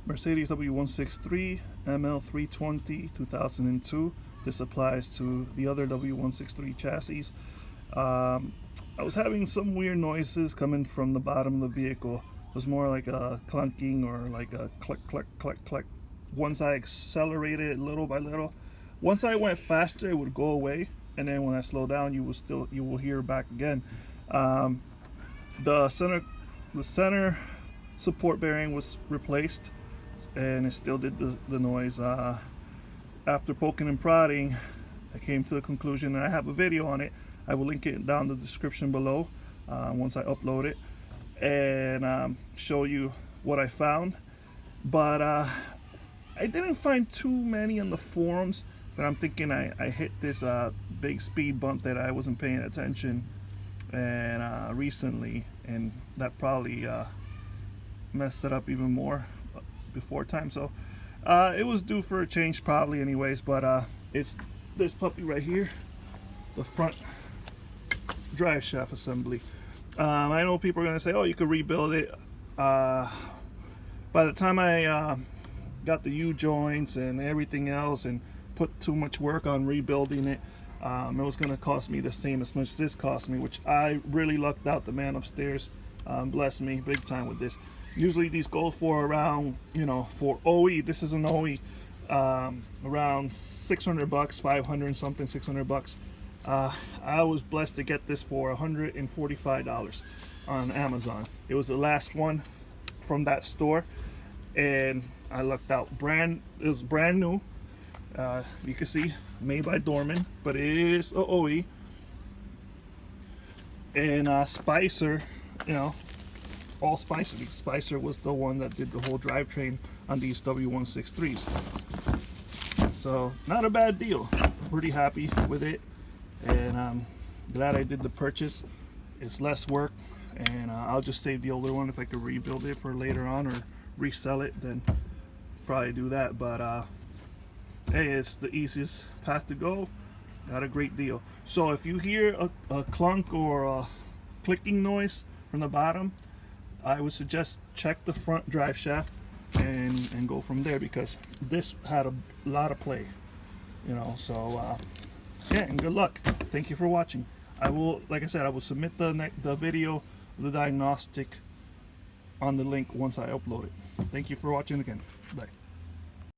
Mercedes W163 ML320 2002. This applies to the other W163 chassis. I was having some weird noises coming from the bottom of the vehicle. It was more like a clunking or like a click, click, click, click. Once I accelerated it little by little, once I went faster, it would go away, and then when I slow down, you will hear it back again. The center support bearing was replaced, and it still did the noise. After poking and prodding, I came to the conclusion, and I have a video on it. I will link it down in the description below once I upload it, and show you what I found. But I didn't find too many on the forums, but I'm thinking I hit this big speed bump that I wasn't paying attention and recently, and that probably messed it up even more before time. So it was due for a change probably anyways, but it's this puppy right here, the front drive shaft assembly. I know people are gonna say, oh, you could rebuild it. By the time I got the U-joints and everything else and put too much work on rebuilding it, it was gonna cost me the same as much as this cost me, which I really lucked out. The man upstairs blessed me big time with this. Usually these go for around, you know, for OE, this is an OE, around 600 bucks, 500 something, 600 bucks. I was blessed to get this for $145 on Amazon. It was the last one from that store, and I lucked out. It was brand new. You can see, made by Dorman, but it is a OE. And Spicer, you know, all Spicer. Spicer was the one that did the whole drivetrain on these W163s. So not a bad deal. Pretty happy with it, and I'm glad I did the purchase. It's less work, and I'll just save the older one. If I could rebuild it for later on or resell it, then probably do that. But hey, it's the easiest path to go. Got a great deal. So if you hear a clunk or a clicking noise from the bottom, I would suggest check the front drive shaft and go from there, because this had a lot of play, you know. So yeah, and good luck. Thank you for watching. I will, like I said, I will submit the video, the diagnostic, on the link once I upload it. Thank you for watching again. Bye.